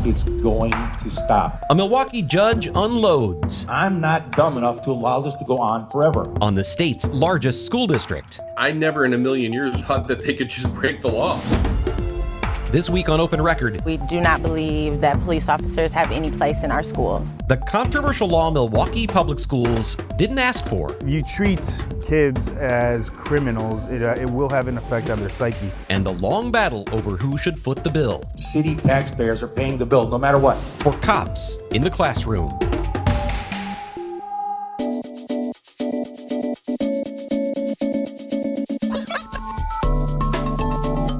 it's going to stop. A Milwaukee judge unloads I'm not dumb enough to allow this to go on forever. on the state's largest school district. I never in a million years thought that they could just break the law. This week on Open Record, We do not believe that police officers have any place in our schools. the controversial law Milwaukee public schools didn't ask for, You treat kids as criminals, it will have an effect on their psyche. and the long battle over who should foot the bill City taxpayers are paying the bill no matter what. for cops in the classroom.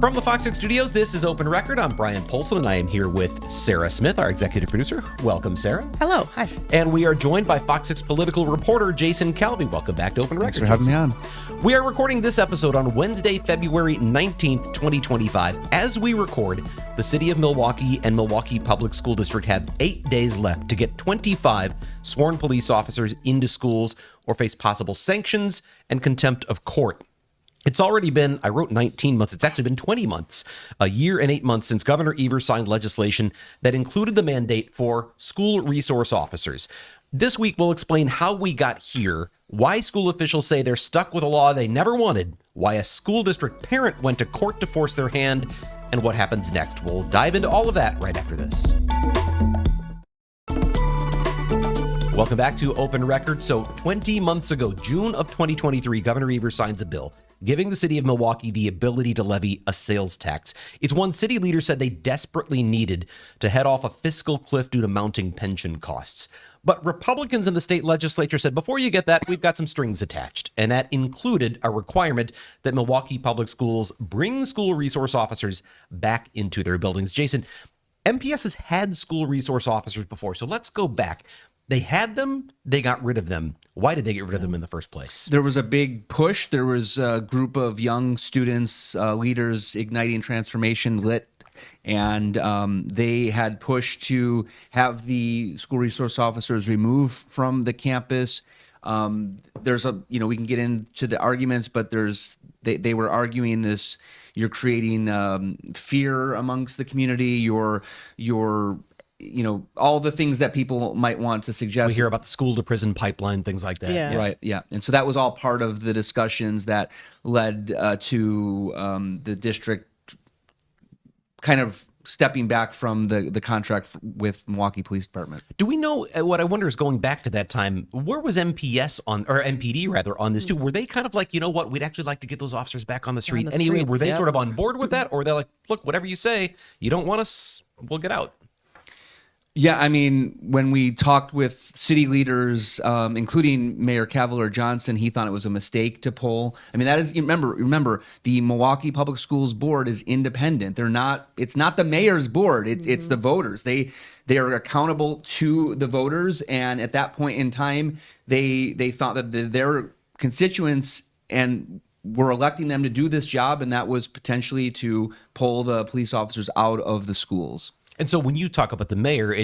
From the FOX6 studios, this is Open Record. I'm Bryan Polcyn, and I am here with Sarah Smith, our executive producer. Welcome, Sarah. Hello. Hi. And we are joined by FOX6 political reporter Jason Calvi. Welcome back to Open Record. Thanks for having me on. We are recording this episode on Wednesday, February 19th, 2025. As we record, the city of Milwaukee and Milwaukee Public School District have 8 days left to get 25 sworn police officers into schools or face possible sanctions and contempt of court. It's already been, I wrote 19 months, it's actually been 20 months, a year and 8 months since Governor Evers signed legislation that included the mandate for school resource officers. This week, we'll explain how we got here, why school officials say they're stuck with a law they never wanted, why a school district parent went to court to force their hand, and what happens next. We'll dive into all of that right after this. Welcome back to Open Record. So 20 months ago, June of 2023, Governor Evers signs a bill giving the city of Milwaukee the ability to levy a sales tax. It's one city leaders said they desperately needed to head off a fiscal cliff due to mounting pension costs. But Republicans in the state legislature said, before you get that, we've got some strings attached. And that included a requirement that Milwaukee Public Schools bring school resource officers back into their buildings. Jason, MPS has had school resource officers before, so let's go back. They had them, they got rid of them. Why did they get rid of them in the first place? There was a big push. There was a group of young students, leaders, igniting transformation, LIT, and they had pushed to have the school resource officers removed from the campus. There's a, we can get into the arguments, but they were arguing this, you're creating fear amongst the community, you're all the things that people might want to suggest. We hear about the school to prison pipeline, things like that. Yeah. Right. Yeah. And so that was all part of the discussions that led to the district kind of stepping back from the contract with Milwaukee Police Department. Do we know, what I wonder is going back to that time, where was MPS or MPD rather on this too? Were they kind of like, you know what, we'd actually like to get those officers back on the street anyway? Were they sort of on board with that? Or they're like, look, whatever you say, you don't want us, we'll get out. Yeah, I mean, when we talked with city leaders, including Mayor Cavalier Johnson, he thought it was a mistake to pull. I mean, that is, remember, the Milwaukee Public Schools Board is independent. It's not the mayor's board. It's the voters. They are accountable to the voters. And at that point in time, they thought that their constituents and were electing them to do this job, and that was potentially to pull the police officers out of the schools. And so when you talk about the mayor,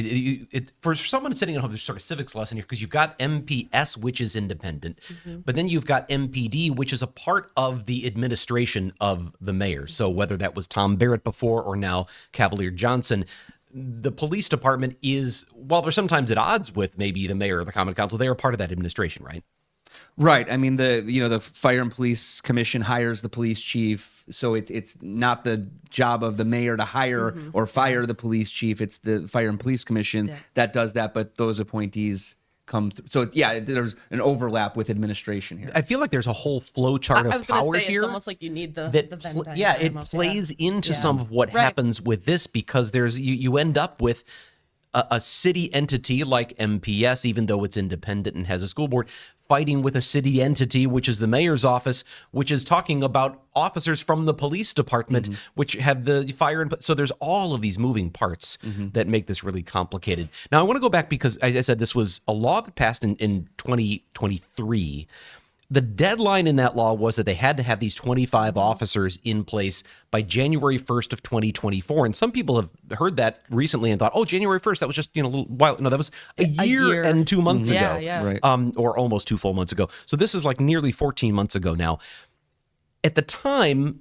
for someone sitting at home, there's sort of civics lesson here, because you've got MPS, which is independent, but then you've got MPD, which is a part of the administration of the mayor. So whether that was Tom Barrett before or now Cavalier Johnson, the police department is, while they're sometimes at odds with maybe the mayor or the common council, they are part of that administration, right? Right. I mean, the Fire and Police Commission hires the police chief, so it's not the job of the mayor to hire or fire the police chief. It's the Fire and Police Commission that does that, but those appointees come through. So yeah, there's an overlap with administration here. I feel like there's a whole flow chart I of was gonna power say, here. It's almost like you need the Venn diagram. Yeah, it plays into some of what happens with this, because there's you end up with a city entity like MPS, even though it's independent and has a school board, fighting with a city entity, which is the mayor's office, which is talking about officers from the police department, which have the fire. And so there's all of these moving parts that make this really complicated. Now, I want to go back because, as I said, this was a law that passed in 2023. The deadline in that law was that they had to have these 25 officers in place by January 1st of 2024. And some people have heard that recently and thought, oh, January 1st, that was just, a little while. No, that was a year and 2 months ago. Right. Or almost 2 full months ago. So this is like nearly 14 months ago now. At the time,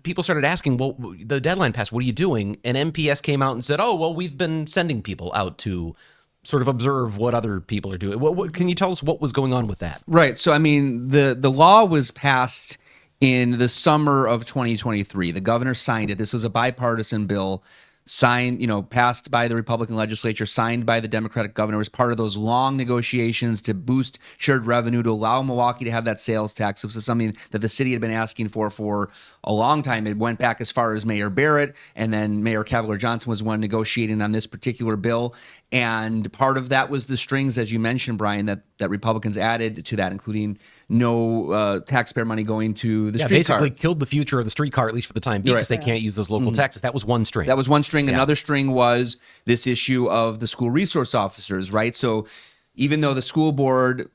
people started asking, well, the deadline passed, what are you doing? And MPS came out and said, oh, well, we've been sending people out to sort of observe what other people are doing. What can you tell us what was going on with that? Right. So, I mean, the law was passed in the summer of 2023. The governor signed it. This was a bipartisan bill signed, passed by the Republican legislature, signed by the Democratic governor. It was part of those long negotiations to boost shared revenue, to allow Milwaukee to have that sales tax. This was something that the city had been asking for a long time. It went back as far as Mayor Barrett, and then Mayor Cavalier-Johnson was one negotiating on this particular bill. And part of that was the strings, as you mentioned, Brian, that Republicans added to that, including no taxpayer money going to the streetcar. Basically killed the future of the streetcar, at least for the time being, because they can't use those local taxes. That was one string. That was one string. Another string was this issue of the school resource officers, right? So even though the school board,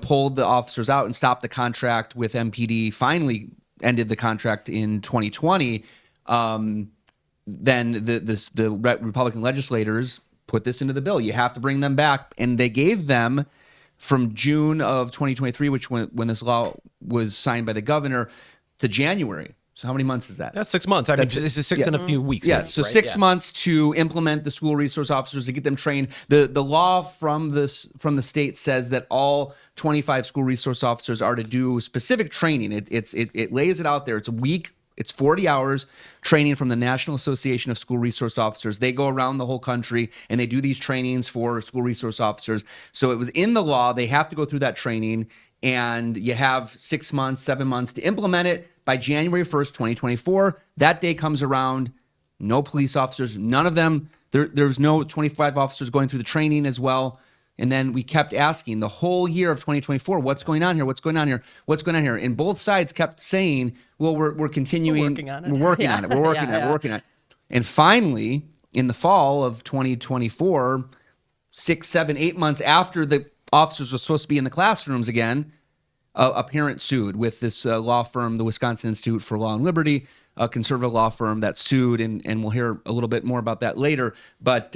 pulled the officers out and stopped the contract with MPD, finally ended the contract in 2020, then the Republican legislators put this into the bill. You have to bring them back. And they gave them from June of 2023, which when this law was signed by the governor, to January. So how many months is that? That's 6 months. I mean, this is six in a few weeks. Yeah, maybe, so right? 6 months to implement the school resource officers, to get them trained. The law from the state says that all 25 school resource officers are to do specific training. It lays it out there. It's a week. It's 40 hours training from the National Association of School Resource Officers. They go around the whole country and they do these trainings for school resource officers. So it was in the law. They have to go through that training, and you have 6 months, 7 months to implement it by January 1st, 2024. That day comes around. No police officers, none of them. There's no 25 officers going through the training as well. And then we kept asking the whole year of 2024, what's going on here? What's going on here? What's going on here? And both sides kept saying, well, we're continuing. We're working on it. We're working on it. We're working on it. We're working on it. And finally, in the fall of 2024, 6, 7, 8 months after the officers were supposed to be in the classrooms again, a parent sued with this law firm, the Wisconsin Institute for Law and Liberty, a conservative law firm that sued. And we'll hear a little bit more about that later. But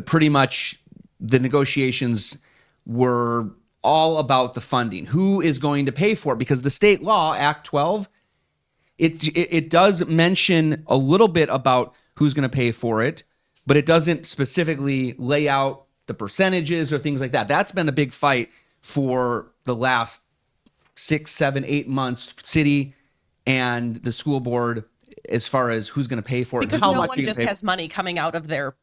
pretty much the negotiations were all about the funding. Who is going to pay for it? Because the state law, Act 12, it does mention a little bit about who's going to pay for it, but it doesn't specifically lay out the percentages or things like that. That's been a big fight for the last 6, 7, 8 months, city and the school board, as far as who's going to pay for it. Because how no much one you just pay. has money coming out of their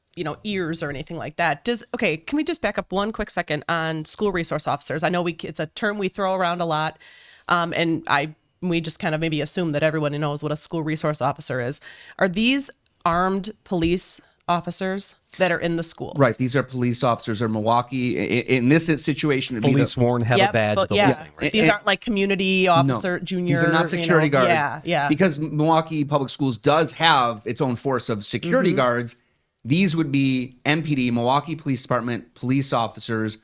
ears or anything like that. Can we just back up one quick second on school resource officers? I know it's a term we throw around a lot, and we just kind of maybe assume that everyone knows what a school resource officer is. Are these armed police officers that are in the schools? Right. These are police officers or Milwaukee. In this situation, it'd be Police sworn, have a badge, the whole thing, right? These aren't like community officer, junior. These are not security guards. Yeah. Because Milwaukee Public Schools does have its own force of security guards. These would be MPD, Milwaukee Police Department, police officers,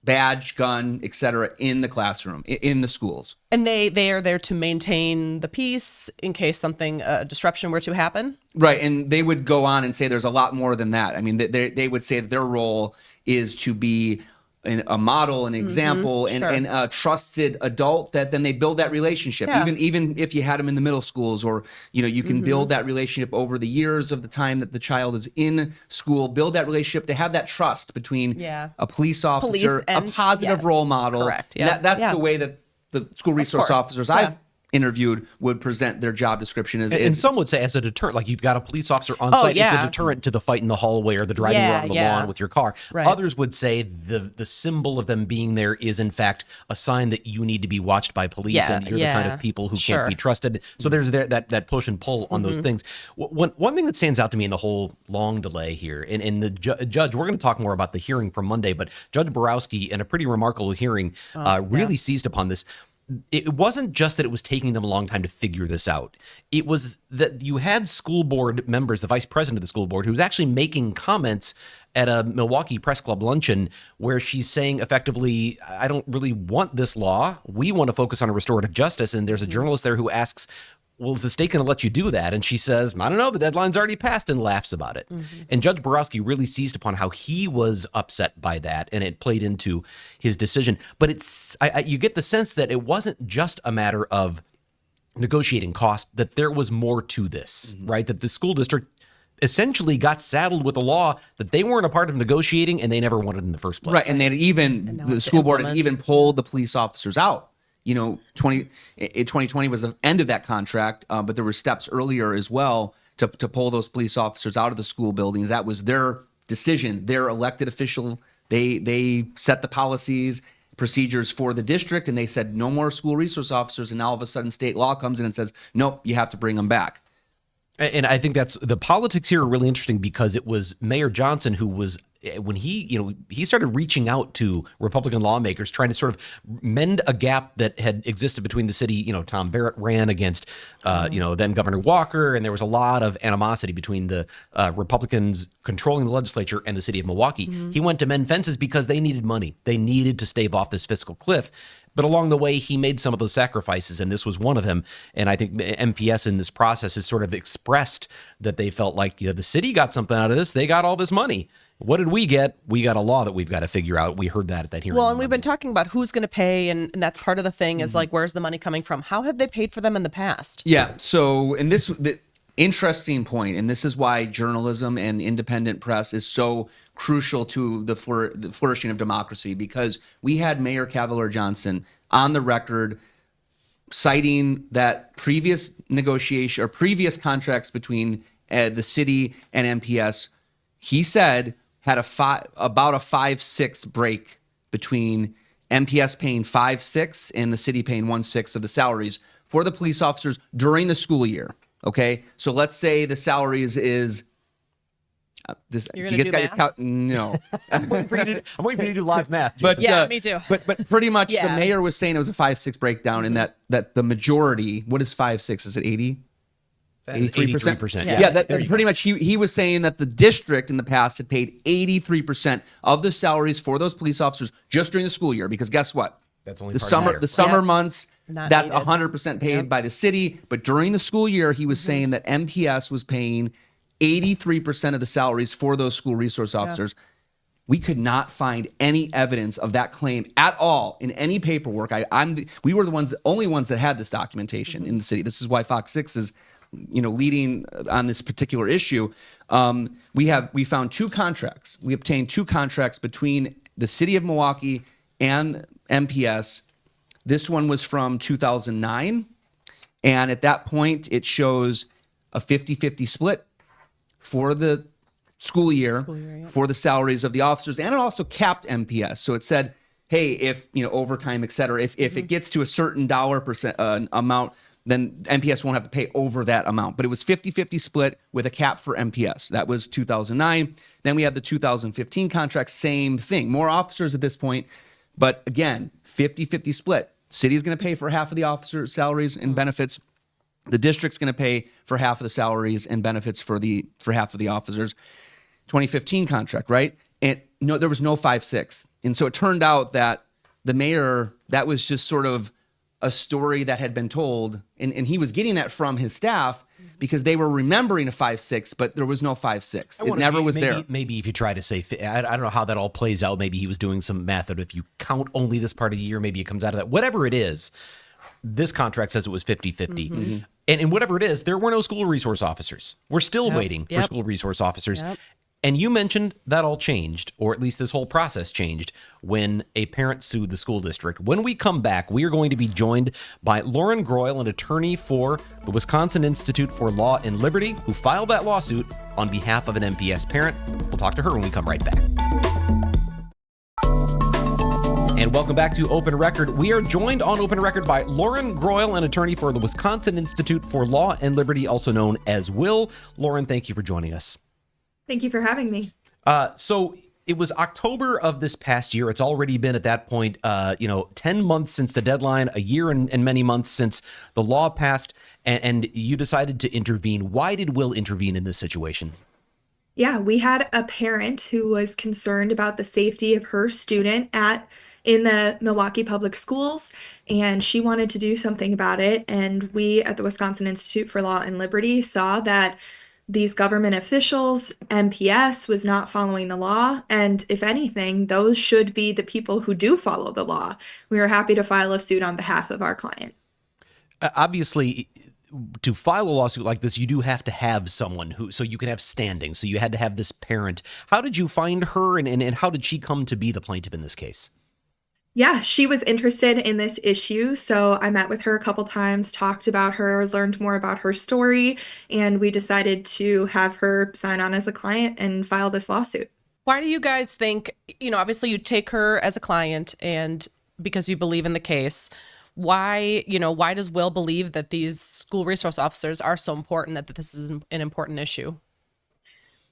badge, gun, etc., in the classroom, in the schools. And they are there to maintain the peace in case something, disruption were to happen? Right, and they would go on and say there's a lot more than that. I mean, they would say that their role is to be a model, an example, and a trusted adult that then they build that relationship. Yeah. Even if you had them in the middle schools, or you can build that relationship over the years of the time that the child is in school. Build that relationship to have that trust between a police officer, a positive role model. Correct. Yeah. That's the way that the school resource officers I've interviewed would present their job description as. And some would say as a deterrent, like you've got a police officer on site, it's a deterrent to the fight in the hallway or the driving around the lawn with your car. Right. Others would say the symbol of them being there is in fact a sign that you need to be watched by police and you're the kind of people who can't be trusted. So there's that push and pull on those things. One thing that stands out to me in the whole long delay here, and the judge, we're going to talk more about the hearing from Monday, but Judge Borowski, in a pretty remarkable hearing, really seized upon this. It wasn't just that it was taking them a long time to figure this out. It was that you had school board members, the vice president of the school board, who was actually making comments at a Milwaukee Press Club luncheon where she's saying effectively, I don't really want this law. We want to focus on a restorative justice. And there's a journalist there who asks, well, is the state going to let you do that? And she says, I don't know, the deadline's already passed, and laughs about it. And Judge Borowski really seized upon how he was upset by that, and it played into his decision. But you get the sense that it wasn't just a matter of negotiating cost, that there was more to this, right? That the school district essentially got saddled with a law that they weren't a part of negotiating and they never wanted in the first place. Right, and they had even now the it's school board had implement. even pulled the police officers out. 2020 was the end of that contract, but there were steps earlier as well to pull those police officers out of the school buildings. That was their decision. Their elected official. They set the policies, procedures for the district, and they said no more school resource officers. And now all of a sudden, state law comes in and says, nope, you have to bring them back. And I think that's the politics here are really interesting because it was Mayor Johnson who was, when he started reaching out to Republican lawmakers trying to sort of mend a gap that had existed between the city. Tom Barrett ran against then Governor Walker, and there was a lot of animosity between the Republicans controlling the legislature and the city of Milwaukee. He went to mend fences because they needed money. They needed to stave off this fiscal cliff. But along the way, he made some of those sacrifices, and this was one of them. And I think MPS in this process has sort of expressed that they felt like the city got something out of this. They got all this money. What did we get? We got a law that we've got to figure out. We heard that at that hearing. Well, and we've been talking about who's going to pay, and that's part of the thing is like, where's the money coming from? How have they paid for them in the past? Yeah. So, and the interesting point, and this is why journalism and independent press is so crucial to the flourishing of democracy, because we had Mayor Cavalier Johnson on the record citing that previous negotiation or previous contracts between the city and MPS. He said had about a 5-6 break between MPS paying 5-6 and the city paying 1/6 of the salaries for the police officers during the school year. Okay, so let's say the salaries is this. You're gonna do math? No, I'm waiting for you to do live math. but Yeah, me too. But pretty much Yeah. the mayor was saying it was a 5-6 breakdown, and that the majority. What is 5-6? Is it 80? 83%. 83%. Yeah, that pretty much he was saying that the district in the past had paid 83% of the salaries for those police officers just during the school year, because guess what? That's only the part of summer the year. the summer Yep. months, Not that's needed. 100% paid by the city, but during the school year he was saying that MPS was paying 83% of the salaries for those school resource officers. We could not find any evidence of that claim at all in any paperwork. We were the only ones that had this documentation in the city. This is why Fox 6 is leading on this particular issue. We found two contracts. We obtained two contracts between the city of Milwaukee and MPS. This one was from 2009. And at that point, it shows a 50-50 split for the school year, for the salaries of the officers. And it also capped MPS. So it said, hey, if, overtime, et cetera, if it gets to a certain dollar percent amount, then MPS won't have to pay over that amount. But it was 50-50 split with a cap for MPS. That was 2009. Then we have the 2015 contract, same thing. More officers at this point. But again, 50-50 split. City's going to pay for half of the officers' salaries and benefits. The district's going to pay for half of the salaries and benefits for half of the officers. 2015 contract, right? And no, there was no 5-6. And so it turned out that the mayor, that was just sort of a story that had been told, and he was getting that from his staff because they were remembering a 5-6, but there was no 5-6. It never was there. Maybe if you try to say, I don't know how that all plays out. Maybe he was doing some math that if you count only this part of the year, maybe it comes out of that. Whatever it is, this contract says it was 50-50. And whatever it is, there were no school resource officers. We're still waiting for school resource officers. Yep. And you mentioned that all changed, or at least this whole process changed, when a parent sued the school district. When we come back, we are going to be joined by Lauren Groyle, an attorney for the Wisconsin Institute for Law and Liberty, who filed that lawsuit on behalf of an MPS parent. We'll talk to her when we come right back. And welcome back to Open Record. We are joined on Open Record by Lauren Groyle, an attorney for the Wisconsin Institute for Law and Liberty, also known as WILL. Lauren, thank you for joining us. Thank you for having me. So it was October of this past year. It's already been at that point, 10 months since the deadline, a year and many months since the law passed, and you decided to intervene. Why did WILL intervene in this situation? Yeah, we had a parent who was concerned about the safety of her student in the Milwaukee Public Schools, and she wanted to do something about it. And we at the Wisconsin Institute for Law and Liberty saw that these government officials, MPS, was not following the law. And if anything, those should be the people who do follow the law. We were happy to file a suit on behalf of our client. obviously, to file a lawsuit like this, you do have to have someone so you can have standing. So you had to have this parent. How did you find her, and how did she come to be the plaintiff in this case? Yeah, she was interested in this issue, so I met with her a couple times, talked about her, learned more about her story, and we decided to have her sign on as a client and file this lawsuit. Why do you guys think, obviously you take her as a client and because you believe in the case, why does Will believe that these school resource officers are so important, that this is an important issue?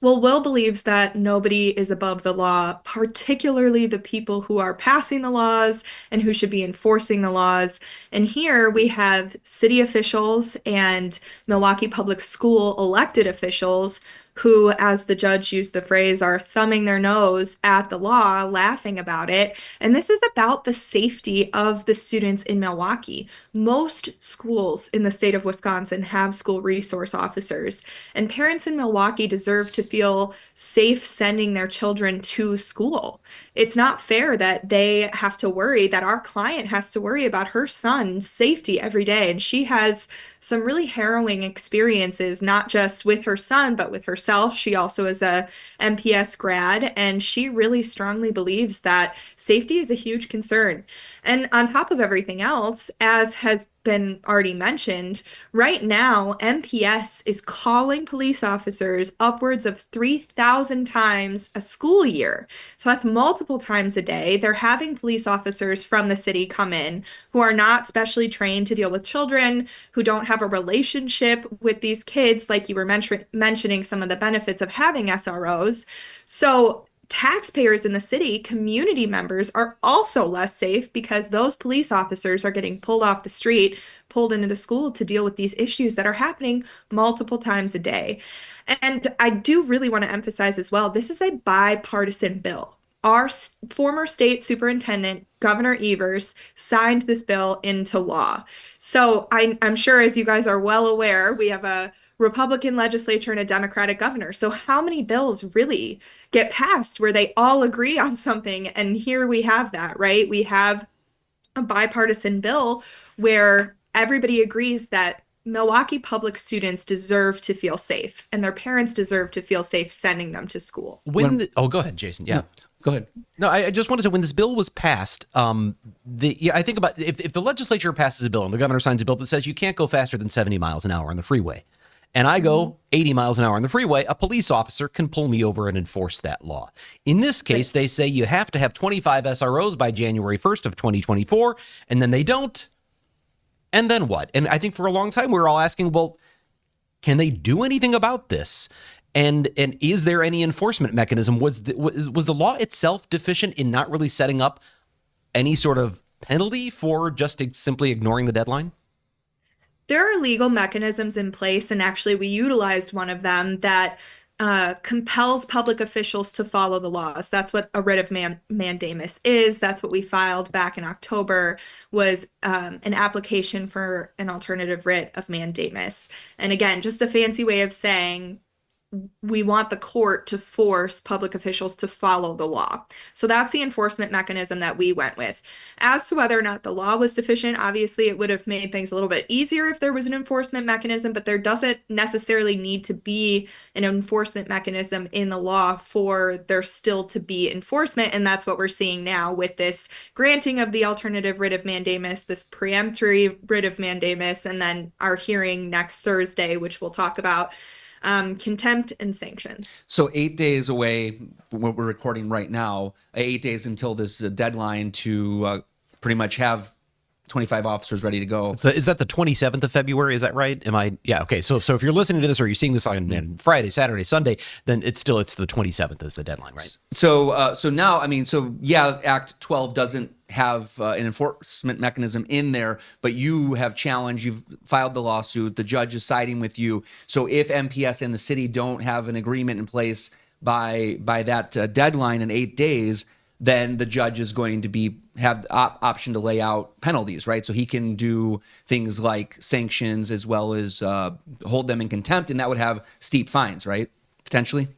Well, Will believes that nobody is above the law, particularly the people who are passing the laws and who should be enforcing the laws. And here we have city officials and Milwaukee Public School elected officials who, as the judge used the phrase, are thumbing their nose at the law, laughing about it. And this is about the safety of the students in Milwaukee. Most schools in the state of Wisconsin have school resource officers, and parents in Milwaukee deserve to feel safe sending their children to school. It's not fair that they have to worry, that our client has to worry about her son's safety every day. And she has some really harrowing experiences, not just with her son, but with herself. She also is a MPS grad, and she really strongly believes that safety is a huge concern. And on top of everything else, as has been already mentioned, right now, MPS is calling police officers upwards of 3,000 times a school year. So that's multiple times a day. They're having police officers from the city come in who are not specially trained to deal with children, who don't have a relationship with these kids, like you were mentioning some of the benefits of having SROs. So taxpayers in the city, community members, are also less safe because those police officers are getting pulled off the street, pulled into the school to deal with these issues that are happening multiple times a day. And I do really want to emphasize as well, this is a bipartisan bill. Our former state superintendent, Governor Evers, signed this bill into law. So I'm sure, as you guys are well aware, we have a Republican legislature and a Democratic governor. So how many bills really get passed where they all agree on something? And here we have that, right? We have a bipartisan bill where everybody agrees that Milwaukee public students deserve to feel safe and their parents deserve to feel safe sending them to school. Go ahead, Jason. Yeah. Go ahead. No, I just wanted to say, when this bill was passed, I think about if the legislature passes a bill and the governor signs a bill that says you can't go faster than 70 miles an hour on the freeway, and I go 80 miles an hour on the freeway, a police officer can pull me over and enforce that law. In this case, they say you have to have 25 SROs by January 1st of 2024, and then they don't. And then what? And I think for a long time, we were all asking, well, can they do anything about this? And is there any enforcement mechanism? Was the law itself deficient in not really setting up any sort of penalty for just simply ignoring the deadline? There are legal mechanisms in place, and actually we utilized one of them that compels public officials to follow the laws. That's what a writ of mandamus is. That's what we filed back in October, was an application for an alternative writ of mandamus. And again, just a fancy way of saying we want the court to force public officials to follow the law. So that's the enforcement mechanism that we went with. As to whether or not the law was deficient, obviously it would have made things a little bit easier if there was an enforcement mechanism, but there doesn't necessarily need to be an enforcement mechanism in the law for there still to be enforcement. And that's what we're seeing now with this granting of the alternative writ of mandamus, this preemptory writ of mandamus, and then our hearing next Thursday, which we'll talk about. Contempt and sanctions. So 8 days away, what we're recording right now, 8 days until this deadline to pretty much have 25 officers ready to go. So is that the 27th of February? Is that right? Yeah. Okay. So if you're listening to this or you're seeing this on Friday, Saturday, Sunday, then it's the 27th is the deadline, right? So now, Act 12 doesn't have an enforcement mechanism in there, but you've filed the lawsuit, the judge is siding with you. So if MPS and the city don't have an agreement in place by that deadline in 8 days, then the judge is going to have the option to lay out penalties, right? So he can do things like sanctions as well as hold them in contempt, and that would have steep fines, right? Potentially.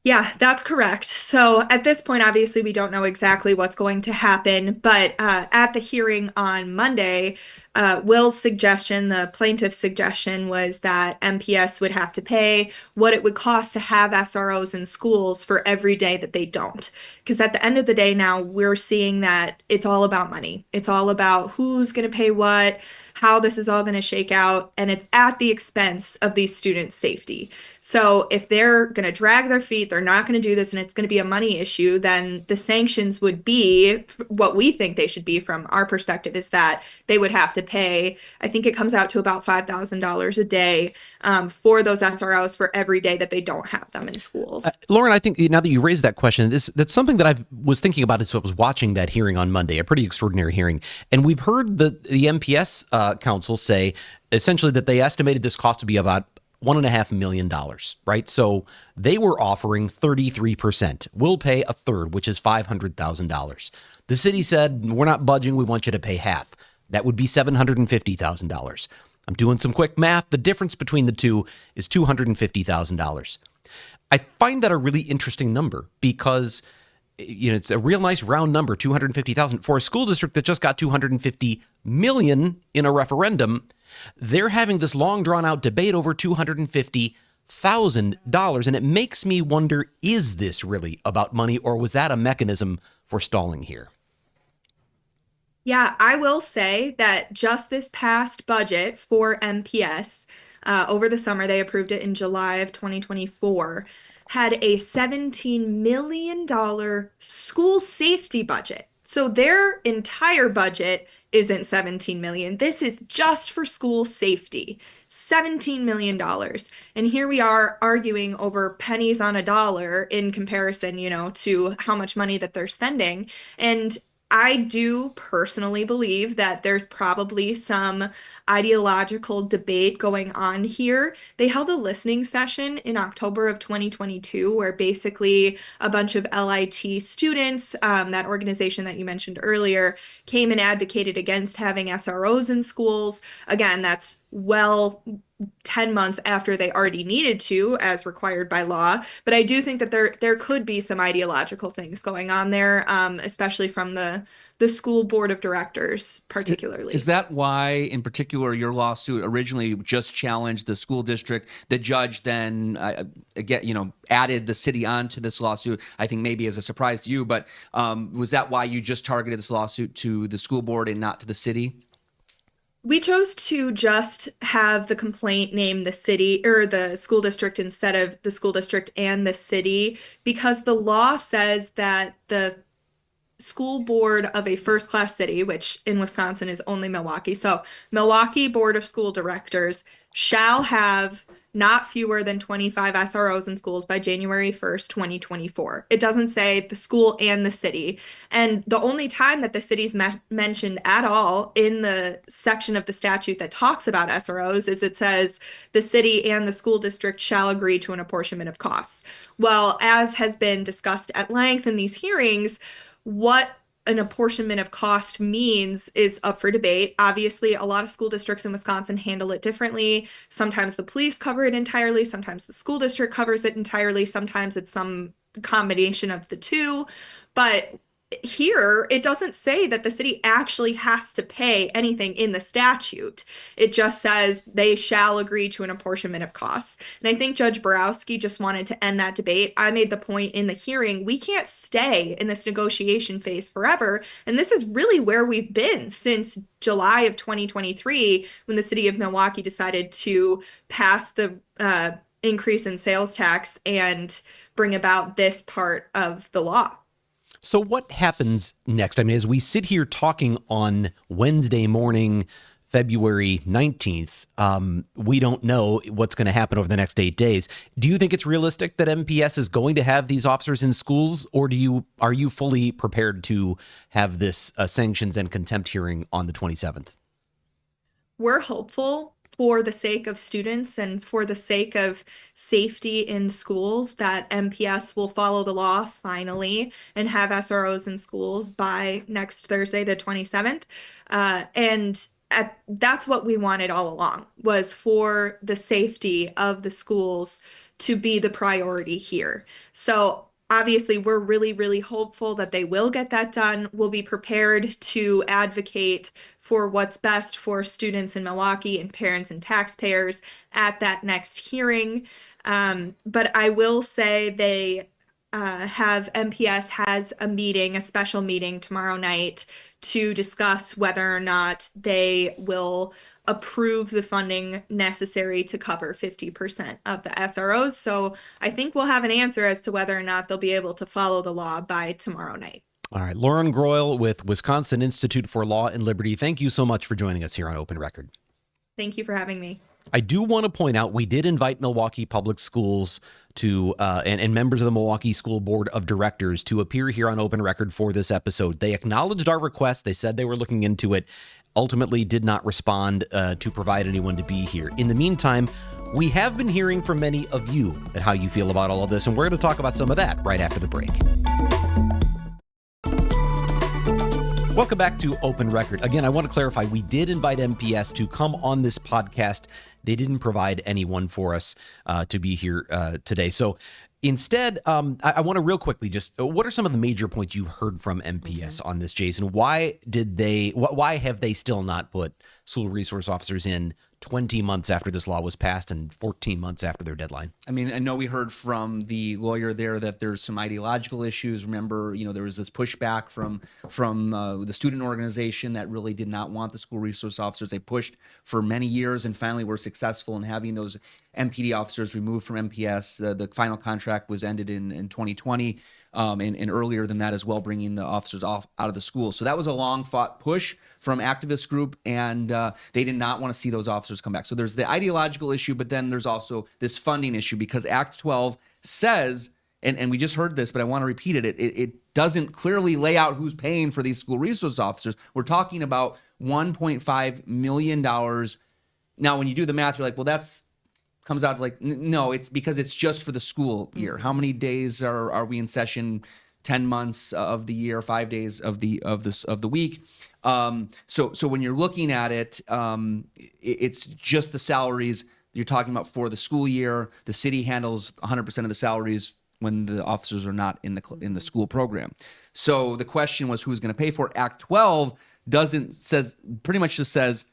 Yeah, that's correct. So at this point, obviously, we don't know exactly what's going to happen. But at the hearing on Monday, Will's suggestion, the plaintiff's suggestion, was that MPS would have to pay what it would cost to have SROs in schools for every day that they don't. Because at the end of the day now, we're seeing that it's all about money. It's all about who's going to pay what, how this is all going to shake out, and it's at the expense of these students' safety. So if they're going to drag their feet, they're not going to do this, and it's going to be a money issue, then the sanctions would be what we think they should be from our perspective, is that they would have to pay, I think it comes out to about $5,000 a day for those SROs for every day that they don't have them in schools. Lauren, I think now that you raised that question, that's something that I was thinking about as I was watching that hearing on Monday, a pretty extraordinary hearing. And we've heard the MPS council say essentially that they estimated this cost to be about $1.5 million, right? So they were offering 33%. We'll pay a third, which is $500,000. The city said, we're not budging. We want you to pay half. That would be $750,000. I'm doing some quick math. The difference between the two is $250,000. I find that a really interesting number because it's a real nice round number, 250,000 for a school district that just got 250 million in a referendum. They're having this long drawn out debate over $250,000. And it makes me wonder, is this really about money, or was that a mechanism for stalling here? Yeah, I will say that just this past budget for MPS, over the summer, they approved it in July of 2024, had a $17 million school safety budget. So their entire budget isn't $17 million. This is just for school safety, $17 million. And here we are arguing over pennies on a dollar in comparison, to how much money that they're spending. And I do personally believe that there's probably some ideological debate going on here. They held a listening session in October of 2022 where basically a bunch of LIT students, that organization that you mentioned earlier, came and advocated against having SROs in schools. Again, that's 10 months after they already needed to, as required by law. But I do think that there could be some ideological things going on there, especially from the school board of directors, particularly. Is that why, in particular, your lawsuit originally just challenged the school district? The judge then, added the city onto this lawsuit, I think maybe as a surprise to you, but was that why you just targeted this lawsuit to the school board and not to the city? We chose to just have the complaint name the city or the school district instead of the school district and the city, because the law says that the school board of a first-class city, which in Wisconsin is only Milwaukee, so Milwaukee Board of School Directors shall have not fewer than 25 SROs in schools by January 1st, 2024. It doesn't say the school and the city. And the only time that the city's mentioned at all in the section of the statute that talks about SROs is it says the city and the school district shall agree to an apportionment of costs. Well, as has been discussed at length in these hearings, what an apportionment of cost means is up for debate. Obviously, a lot of school districts in Wisconsin handle it differently. Sometimes the police cover it entirely. Sometimes the school district covers it entirely. Sometimes it's some combination of the two. But here, it doesn't say that the city actually has to pay anything in the statute. It just says they shall agree to an apportionment of costs. And I think Judge Borowski just wanted to end that debate. I made the point in the hearing, we can't stay in this negotiation phase forever. And this is really where we've been since July of 2023, when the city of Milwaukee decided to pass the increase in sales tax and bring about this part of the law. So what happens next? I mean, as we sit here talking on Wednesday morning, February 19th, we don't know what's going to happen over the next 8 days. Do you think it's realistic that MPS is going to have these officers in schools, or are you fully prepared to have this sanctions and contempt hearing on the 27th? We're hopeful, for the sake of students and for the sake of safety in schools, that MPS will follow the law finally and have SROs in schools by next Thursday, the 27th. That's what we wanted all along, was for the safety of the schools to be the priority here. So obviously, we're really, really hopeful that they will get that done. We'll be prepared to advocate for what's best for students in Milwaukee and parents and taxpayers at that next hearing. But I will say they MPS has a meeting, a special meeting tomorrow night to discuss whether or not they will approve the funding necessary to cover 50% of the SROs. So I think we'll have an answer as to whether or not they'll be able to follow the law by tomorrow night. All right. Lauren Groyle with Wisconsin Institute for Law and Liberty. Thank you so much for joining us here on Open Record. Thank you for having me. I do want to point out we did invite Milwaukee Public Schools to and members of the Milwaukee School Board of Directors to appear here on Open Record for this episode. They acknowledged our request. They said they were looking into it. Ultimately did not respond to provide anyone to be here. In the meantime, we have been hearing from many of you at how you feel about all of this, and we're going to talk about some of that right after the break. Welcome back to Open Record. Again, I want to clarify, we did invite MPS to come on this podcast. They didn't provide anyone for us to be here today. So instead, I want to real quickly just, what are some of the major points you heard from MPS on this, Jason? Why have they still not put school resource officers in 20 months after this law was passed and 14 months after their deadline? I mean, I know we heard from the lawyer there that there's some ideological issues. Remember, there was this pushback from the student organization that really did not want the school resource officers. They pushed for many years and finally were successful in having those MPD officers removed from MPS. The final contract was ended in 2020 and earlier than that as well, bringing the officers out of the school. So that was a long fought push from activist group, and they did not want to see those officers come back. So there's the ideological issue, but then there's also this funding issue because Act 12 says, and we just heard this, but I want to repeat it, it doesn't clearly lay out who's paying for these school resource officers. We're talking about $1.5 million. Now, when you do the math, you're like, well, that's comes out to like, no, it's because it's just for the school year. How many days are we in session? 10 months of the year, 5 days of the week. So when you're looking at it, it's just the salaries you're talking about for the school year. The city handles 100% of the salaries when the officers are not in the school program. So the question was who's going to pay for it. Act 12 pretty much just says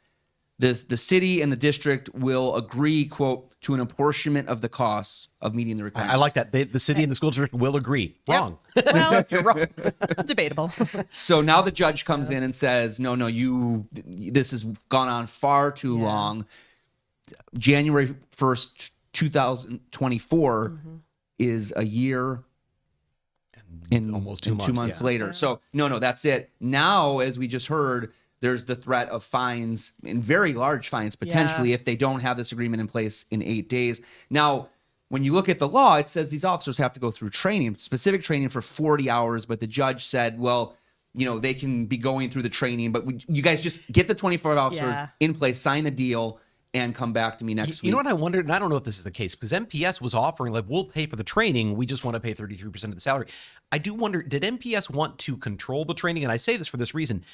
the city and the district will agree, quote, to an apportionment of the costs of meeting the requirements. I like that. The city and the school district will agree. Yep. Wrong. Well, You're wrong. debatable. So now the judge comes in and says, no, this has gone on far too long. January 1st, 2024 is a year and almost 2 months later. So no, that's it. Now, as we just heard, there's the threat of fines, and very large fines potentially, if they don't have this agreement in place in 8 days. Now, when you look at the law, it says these officers have to go through training, specific training for 40 hours. But the judge said, well, they can be going through the training, but you guys just get the 24 officers in place, sign the deal, and come back to me next week. You know what I wondered, and I don't know if this is the case, because MPS was offering, like, we'll pay for the training, we just want to pay 33% of the salary. I do wonder, did MPS want to control the training? And I say this for this reason,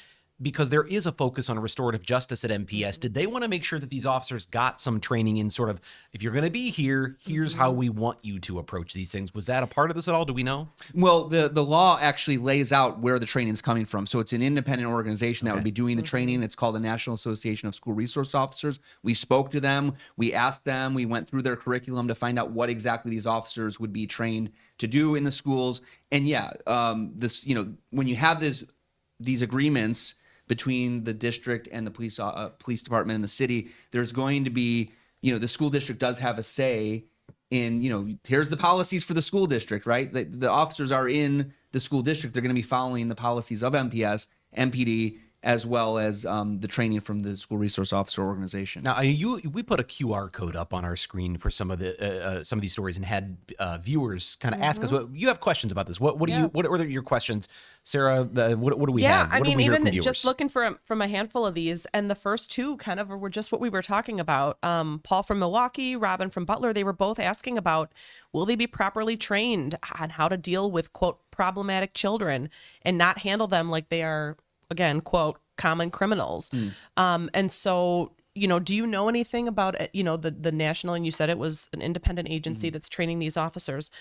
because there is a focus on restorative justice at MPS. Did they want to make sure that these officers got some training in sort of, if you're going to be here, here's how we want you to approach these things? Was that a part of this at all? Do we know? Well, the law actually lays out where the training is coming from. So it's an independent organization that would be doing the training. It's called the National Association of School Resource Officers. We spoke to them. We asked them. We went through their curriculum to find out what exactly these officers would be trained to do in the schools. And when you have these agreements between the district and the police department and the city, there's going to be, the school district does have a say in, here's the policies for the school district, right? The officers are in the school district. They're going to be following the policies of MPS, MPD, as well as the training from the school resource officer organization. Now, we put a QR code up on our screen for some of these stories and had viewers kind of ask us. You have questions about this? What are your questions, Sarah? What do we have? Yeah, What I mean, we hear from even viewers? just looking from a handful of these, and the first two kind of were just what we were talking about. Paul from Milwaukee, Robin from Butler. They were both asking about, will they be properly trained on how to deal with, quote, problematic children and not handle them like they are, again, quote, common criminals. And so do you know anything about the national, and you said it was an independent agency that's training these officers.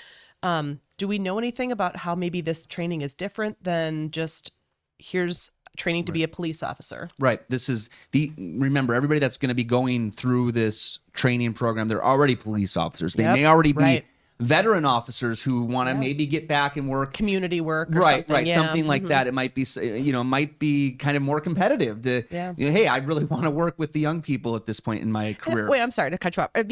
Do we know anything about how maybe this training is different than just here's training to be a police officer? Right. This is remember, everybody that's going to be going through this training program, they're already police officers. They may already be veteran officers who want to maybe get back and work community work or right something. Right, something like that. It might be might be kind of more competitive to hey, I really want to work with the young people at this point in my career. Wait, I'm sorry to cut you off. The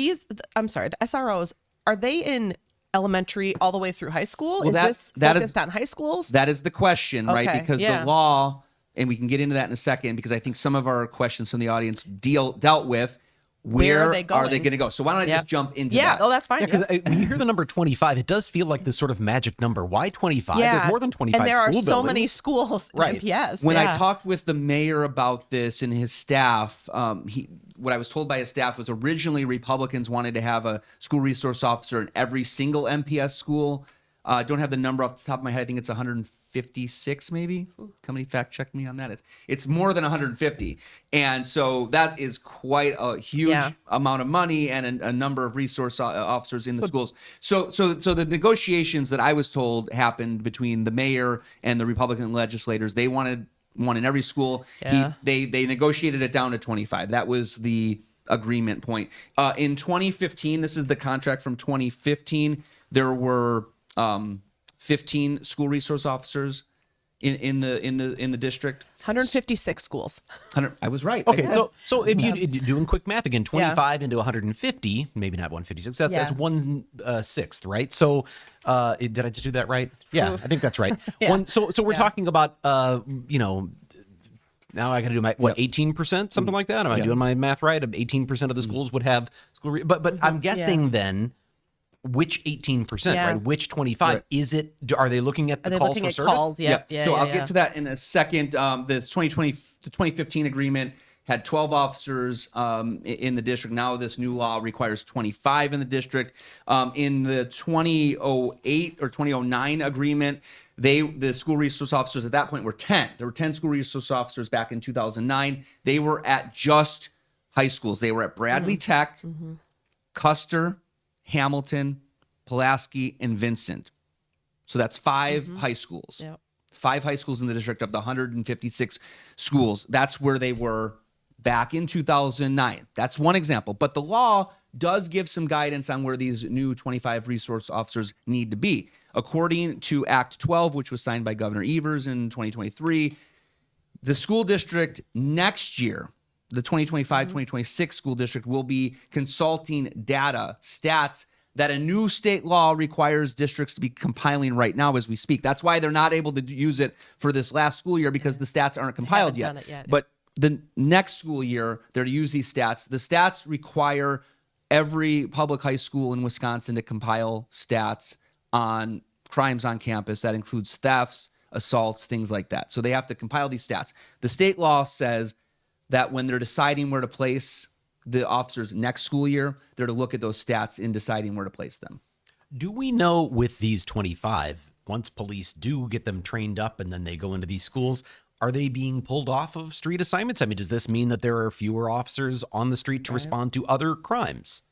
SROs, are they in elementary all the way through high school? Well, is this focused on high schools? That is the question, right? Okay, Because the law, and we can get into that in a second, because I think some of our questions from the audience dealt with where are they going to go. So why don't I just jump into that? Oh, that's fine. Because when you hear the number 25, it does feel like this sort of magic number. Why 25? There's more than 25 and there are school so buildings. many schools in MPS. When I talked with the mayor about this and his staff, what I was told by his staff was originally Republicans wanted to have a school resource officer in every single MPS school. I don't have the number off the top of my head. I think it's 156, maybe. Somebody fact check me on that. It's more than 150. And so that is quite a huge amount of money and a number of resource officers in the schools. So the negotiations that I was told happened between the mayor and the Republican legislators. They wanted one in every school. They negotiated it down to 25. That was the agreement point. In 2015, this is the contract from 2015, there were 15 school resource officers in the district. 156 schools. I was right. Okay, so if you doing quick math again, 25 into 150, maybe not 156. That's 1/6, right? So did I just do that right? Yeah, I think that's right. So we're talking about now I got to do my 18%, something like that. Am I doing my math right? 18% of the schools would have school, but I'm guessing then. Which 18%, right? Which 25? Right. Is it? Are they looking at the calls for service? Calls? Yeah. So I'll get to that in a second. The 2015 agreement had 12 officers in the district. Now this new law requires 25 in the district. In the 2008 or 2009 agreement, the school resource officers at that point were 10. There were 10 school resource officers back in 2009. They were at just high schools. They were at Bradley Tech, Custer, Hamilton, Pulaski, and Vincent. So that's 5 high schools. 5 high schools in the district of the 156 schools. That's where they were back in 2009. That's one example. But the law does give some guidance on where these new 25 resource officers need to be. According to Act 12, which was signed by Governor Evers in 2023, the school district next year, the 2025-2026 school district, will be consulting data, stats that a new state law requires districts to be compiling right now as we speak. That's why they're not able to use it for this last school year, because the stats aren't compiled yet. But the next school year, they're to use these stats. The stats require every public high school in Wisconsin to compile stats on crimes on campus. That includes thefts, assaults, things like that. So they have to compile these stats. The state law says that when they're deciding where to place the officers next school year, they're to look at those stats in deciding where to place them. Do we know with these 25, once police do get them trained up and then they go into these schools, are they being pulled off of street assignments? I mean, does this mean that there are fewer officers on the street to respond to other crimes?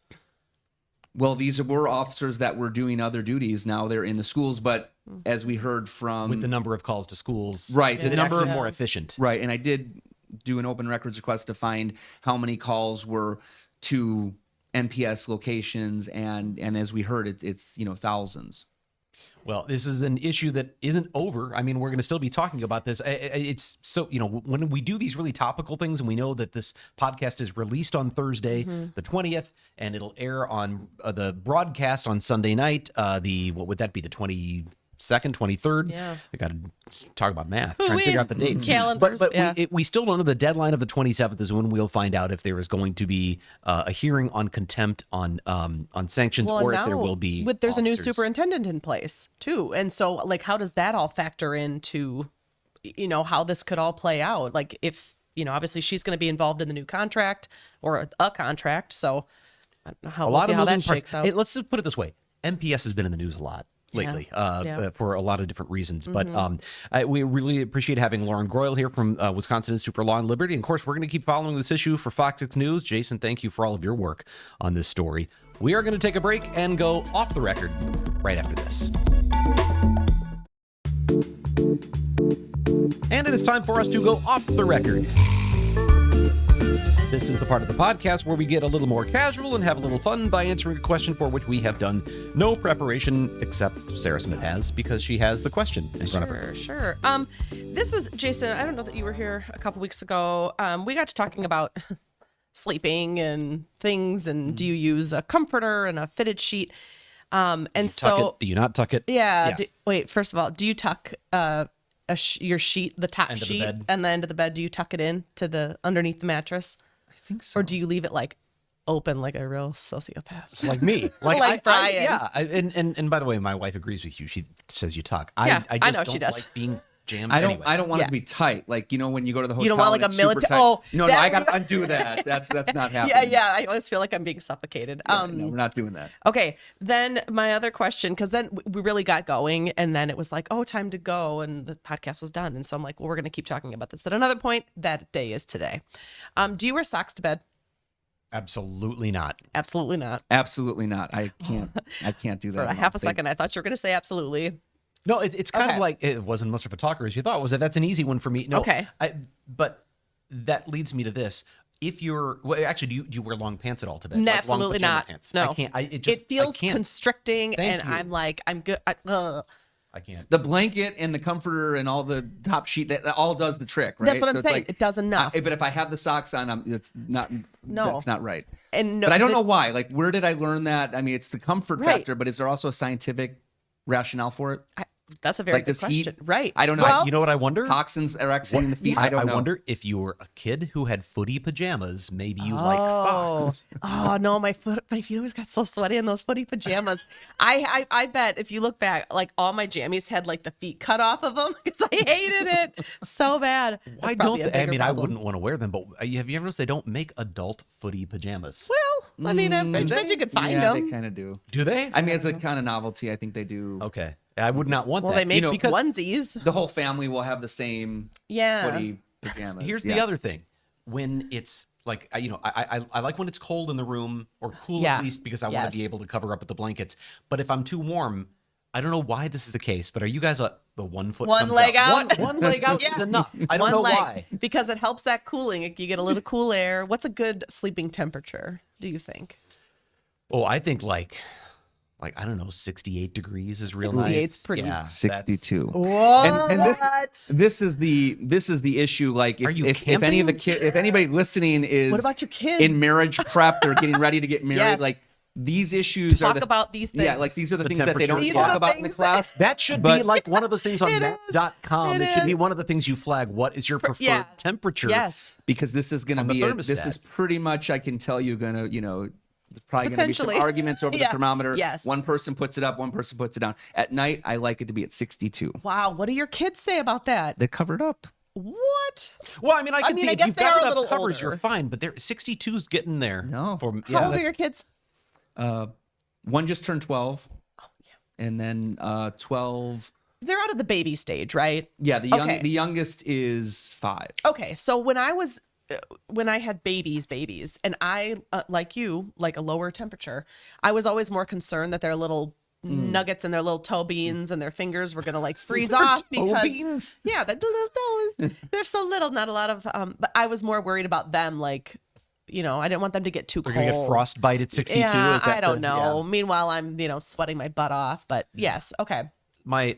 Well, these were officers that were doing other duties. Now they're in the schools, but as we heard from... With the number of calls to schools. Right. The number more efficient. Right. And I did do an open records request to find how many calls were to MPS locations. And as we heard, it's thousands. Well, this is an issue that isn't over. I mean, we're going to still be talking about this. It's so, when we do these really topical things, and we know that this podcast is released on Thursday, the 20th, and it'll air on the broadcast on Sunday night. What would that be? The 22nd, 23rd? Yeah. I got to talk about math, trying to figure out the dates. Calendars. But we still don't know. The deadline of the 27th is when we'll find out if there is going to be a hearing on contempt, on sanctions, or if there will be there's officers. a new superintendent in place too. And so how does that all factor into, how this could all play out? Like if, obviously she's going to be involved in the new contract or a contract. So I don't know how that shakes out. Hey, let's just put it this way. MPS has been in the news a lot. lately Yeah. for a lot of different reasons. But we really appreciate having Lauren Groyle here from Wisconsin Institute for Law and Liberty. And of course, we're going to keep following this issue for Fox 6 News. Jason, thank you for all of your work on this story. We are going to take a break and go off the record right after this. And it is time for us to go off the record. This is the part of the podcast where we get a little more casual and have a little fun by answering a question for which we have done no preparation, except Sarah Smith has, because she has the question in front of her. Sure. This is Jason. I don't know that you were here a couple weeks ago. We got to talking about sleeping and things, and do you use a comforter and a fitted sheet? And Tuck it? Do you not tuck it? Yeah. Wait, first of all, do you tuck your sheet, the top End of the sheet, bed? and the end of the bed? Do you tuck it in to the underneath the mattress, I think so. or do you leave it like open like a real sociopath? Like me. Like Brian. And by the way, my wife agrees with you. She says you tuck. Yeah, I I just know don't she does. like being jammed. I don't. Anyway. I don't want it Yeah. to be tight. Like when you go to the hotel. You don't want like and a it's super military. tight. Oh, no, I got to undo that. That's not happening. Yeah. I always feel like I'm being suffocated. No, we're not doing that. Okay, then my other question, because then we really got going, and then it was like, oh, time to go, and the podcast was done, and so I'm like, well, we're going to keep talking about this. At another point, that day is today. Do you wear socks to bed? Absolutely not. Absolutely not. Absolutely not. I can't do that. For a half a second, I thought you were going to say absolutely. No, it's kind Okay. of like it wasn't much of a talker as you thought. Was it? That's an easy one for me. No. Okay. But that leads me to this. If you're actually, do you wear long pants at all to bed? No, Like long absolutely pajama not. Pants? No. I can't. It feels I can't. constricting, Thank and you. I'm like, I'm good. I can't. The blanket and the comforter and all the top sheet that all does the trick, right? That's what I'm it's saying. It does enough. But if I have the socks on, it's not. No. That's not right. And but I don't know why. Like, where did I learn that? I mean, it's the comfort Right. factor, but is there also a scientific rationale for it? That's a very Like, good does heat- question. Right. I don't know. Well, You know what I wonder? Toxins are exiting the feet. I don't know. wonder if you were a kid who had footy pajamas. Maybe you like fox. Oh no, my feet always got so sweaty in those footy pajamas. I bet if you look back, like all my jammies had like the feet cut off of them because I hated it so bad. Why That's probably don't a they? I bigger mean, I problem. wouldn't want to wear them, but have you ever noticed they don't make adult footy pajamas? Well, I mean, I bet you could find yeah, them. they kind of do. Do they? I mean, as a kind of novelty, I think they do. Okay. I would not want Well, that. they make because onesies. The whole family will have the same Yeah. footy pajamas. here's the other thing. When it's like, I like when it's cold in the room or cool Yeah. at least because I want Yes. to be able to cover up with the blankets. But if I'm too warm, I don't know why this is the case, but are you guys the 1 foot One comes leg out? One leg out is Yeah. enough. I don't One know leg, why. because it helps that cooling. You get a little cool air. What's a good sleeping temperature, do you think? Oh, I think like I don't know, 68 degrees is real 68's nice. pretty. Yeah, that's- 62. What? And this is the issue. Like, Are you if any of the camping? if anybody listening is What about your kids? in marriage prep, they're getting ready to get married. Yes. Like, these issues are Talk about these Yeah, things. like these are the The things that they don't temperature. These are talk the about in the things class. That should But- be like one of those things on It map.com. is. It should be one of the things you flag. What is your preferred yeah. temperature? Yes. Because this is going to On the be this thermostat. is pretty much, I can tell you, there's probably going to be some Potentially. arguments over Yeah. the thermometer. Yes. One person puts it up, one person puts it down. At night, I like it to be at 62. Wow. What do your kids say about that? They're covered up. What? Well, I mean, I can see I if guess you've they got are a enough little covers, older. you're fine. But 62's getting there. No. For, How yeah, old are your that's- kids? One just turned 12. Oh, And then 12. They're out of the baby stage, right? Yeah, Okay. the youngest is 5. Okay, so when I had babies, and I like you, like a lower temperature, I was always more concerned that their little nuggets and their little toe beans and their fingers were gonna like freeze off because beans? yeah, the little toes, they're so little, not a lot of. But I was more worried about them, like. I didn't want them to get too They're cold. going to get frostbite at 62. Yeah, Is that I don't the- know. yeah. Meanwhile, I'm sweating my butt off. But yes, okay. My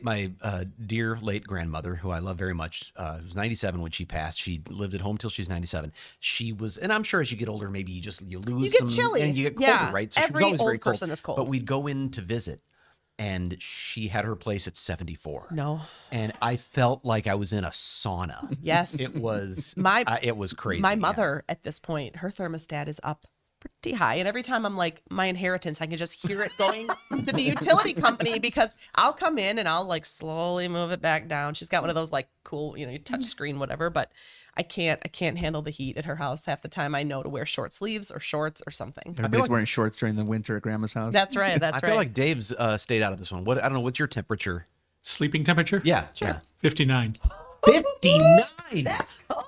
dear late grandmother, who I love very much, was 97 when she passed. She lived at home till she's 97. She was, and I'm sure as you get older, maybe you lose You get some, chilly. and you get colder, Yeah. right? So she was Every always very old person is cold. But we'd go in to visit, and she had her place at 74. No. And I felt like I was in a sauna. Yes. It was it was crazy. My yeah. mother at this point, her thermostat is up pretty high. And every time I'm like, my inheritance, I can just hear it going to the utility company because I'll come in and I'll like slowly move it back down. She's got one of those like cool, you touch screen, whatever. But I can't handle the heat at her house. Half the time I know to wear short sleeves or shorts or something. Everybody's wearing shorts during the winter at Grandma's house. That's right. That's I feel like Dave's stayed out of this one. I don't know. What's your temperature? Sleeping temperature? Yeah. Sure. 59. 59. That's cold.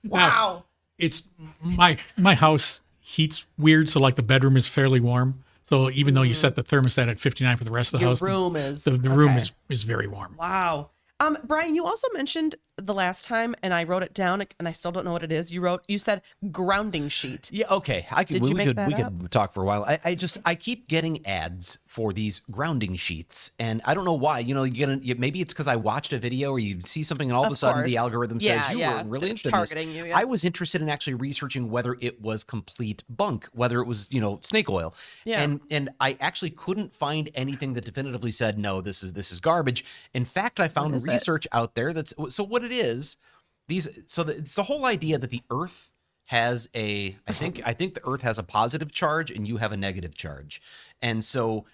Now, Wow. it's my house heats weird, so like the bedroom is fairly warm. So even though you set the thermostat at 59 for the rest of the Your house, room is the room okay. is very warm. Wow. Bryan, you also mentioned the last time, and I wrote it down, and I still don't know what it is. You said grounding sheet. Yeah, okay. Did you make that we up? could talk for a while. I keep getting ads for these grounding sheets, and I don't know why. You know, maybe it's because I watched a video or you see something, and all of a sudden course. the algorithm Yeah, says you yeah. were really It's interested in this. targeting you, yeah. I was interested in actually researching whether it was complete bunk, whether it was snake oil. Yeah. And I actually couldn't find anything that definitively said no, this is garbage. In fact, I found is it? research out there that's so what it is. It's the whole idea that the Earth has I think the Earth has a positive charge and you have a negative charge. And so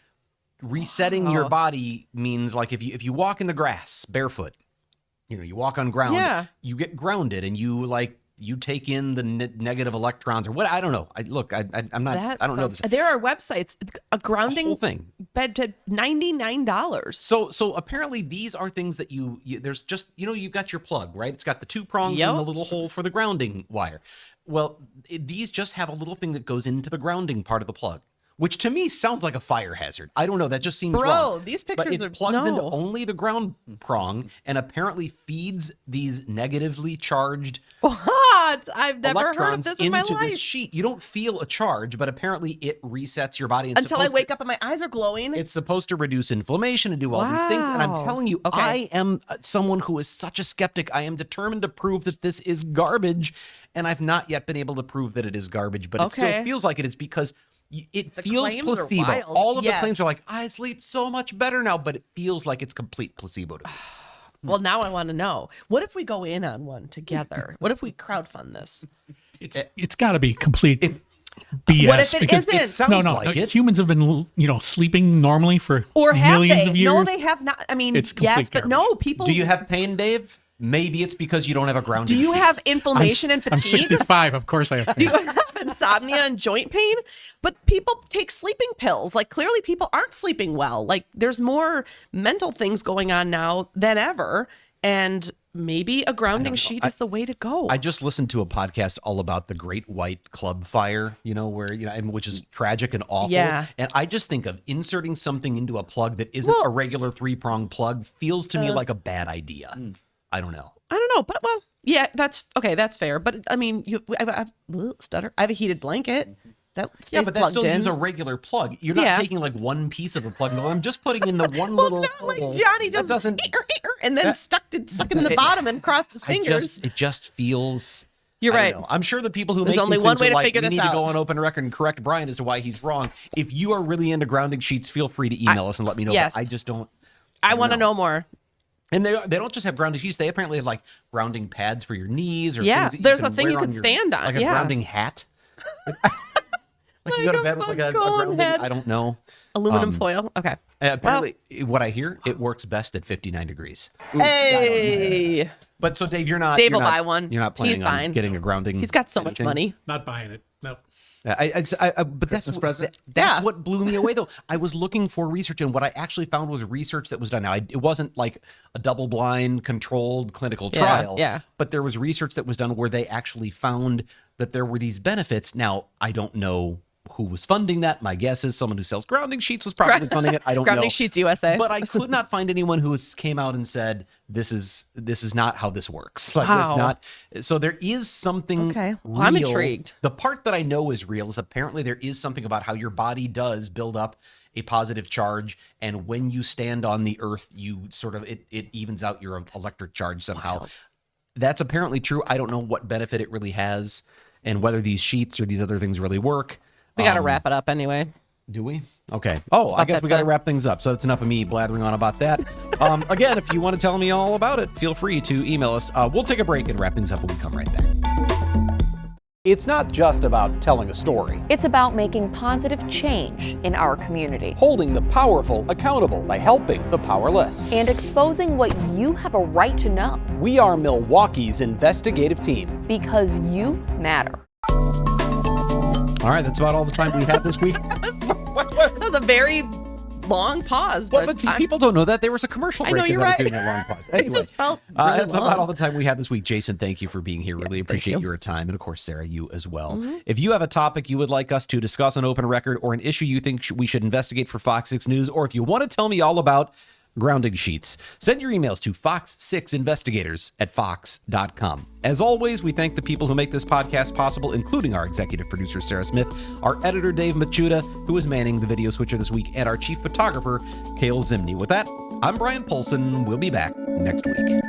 resetting your body means like if you walk in the grass barefoot, you walk on ground, Yeah. you get grounded and you take in the negative electrons or what, I don't know. I'm not, I don't know this. There are websites, a grounding whole thing. bed to $99. So apparently these are things that there's just, you've got your plug, right? It's got the two prongs and the little hole for the grounding wire. Well, these just have a little thing that goes into the grounding part of the plug, which to me sounds like a fire hazard. I don't know. That just seems wrong. These But pictures it plugs no. into only the ground prong and apparently feeds these negatively charged What? I've never heard of electrons this in my into life. this sheet. You don't feel a charge, but apparently it resets your body. Until I wake up and my eyes are glowing. It's supposed to reduce inflammation and do all these things. And I'm Wow. telling you, Okay. I am someone who is such a skeptic. I am determined to prove that this is garbage. And I've not yet been able to prove that it is garbage, but it still Okay. feels like it is because it The feels claims are placebo. wild. All of Yes. the claims are like, I sleep so much better now, but it feels like it's complete placebo to me. Well, now I want to know. What if we go in on one together? What if we crowdfund this? It's got to be complete BS. What if it because isn't? It sounds no, like it. humans have been, sleeping normally for Or have millions they? of years. No, they have not. I mean, It's yes, complete but no, people. Do you have pain, Dave? Maybe it's because you don't have a grounding Do you sheet. have inflammation and I'm fatigue? 65. Of course I have. Do you have insomnia and joint pain? But people take sleeping pills. Like, clearly people aren't sleeping well. Like, there's more mental things going on now than ever. And maybe a grounding sheet is the way to go. I just listened to a podcast all about the Great White Club Fire, which is tragic and awful. Yeah. And I just think of inserting something into a plug that isn't Well- a regular 3-prong plug feels to me like a bad idea. I don't know. I don't know, but well, yeah, that's okay. That's fair. But I mean, I stutter. I have a heated blanket that stays Yeah, but that plugged still in. use a regular plug. You're not Yeah. taking like one piece of the plug. No, I'm just putting in the one well, little it's not like hole. Johnny That just doesn't. and then stuck it in the bottom and crossed his fingers. It just feels. You're I don't right. know. I'm sure the people who There's make only these one things way are to like, figure we this need to out." go on open record and correct Brian as to why he's wrong. If you are really into grounding sheets, feel free to email us and let me know. yes. But I just don't. I want to know more. And they don't just have grounding sheets. They apparently have like grounding pads for your knees or Yeah, things that there's can a thing wear you can your- stand on, like a yeah. grounding hat. Like you go to bed with like a bug grounding. head. I don't know. Aluminum foil. Okay. Apparently, what I hear, it works best at 59 degrees. Hey, But so Dave, you're not. Dave you're will not- buy one. You're not planning He's on fine. getting a grounding. he's got so much anything? money. Not buying it. No. But that's Christmas present? That's Yeah. what blew me away, though. I was looking for research, and what I actually found was research that was done. Now, it wasn't like a double-blind, controlled clinical Yeah, trial. yeah. But there was research that was done where they actually found that there were these benefits. Now, I don't know who was funding that. My guess is someone who sells grounding sheets was probably funding it. I don't know. Grounding Sheets USA. But I could not find anyone who came out and said this is not how this works. Like Wow. it's not. So there is something. Okay. Well, I'm real. intrigued. The part that I know is real is apparently there is something about how your body does build up a positive charge, and when you stand on the earth, you sort of it evens out your electric charge somehow. That's apparently true. I don't know what benefit it really has, and whether these sheets or these other things really work. We got to wrap it up anyway. Do we? Okay. Oh, I guess that we got to time. wrap things up. So that's enough of me blathering on about that. Again, if you want to tell me all about it, feel free to email us. We'll take a break and wrap things up when we come right back. It's not just about telling a story. It's about making positive change in our community. Holding the powerful accountable by helping the powerless. And exposing what you have a right to know. We are Milwaukee's investigative team. Because you matter. All right, that's about all the time we have this week. That was a very long pause. But people don't know that there was a commercial break. I know, you're right. During a long pause. Anyway, It just felt really that's long. about all the time we have this week. Jason, thank you for being here. Really appreciate your time. And of course, Sarah, you as well. If you have a topic you would like us to discuss on Open Record, or an issue you think we should investigate for Fox 6 News, or if you want to tell me all about grounding sheets, send your emails to fox6investigators@fox.com. As always, we thank the people who make this podcast possible, including our executive producer, Sarah Smith, our editor, Dave Machuda, who is manning the video switcher this week, and our chief photographer, Cale Zimney. With that, I'm Bryan Polcyn. We'll be back next week.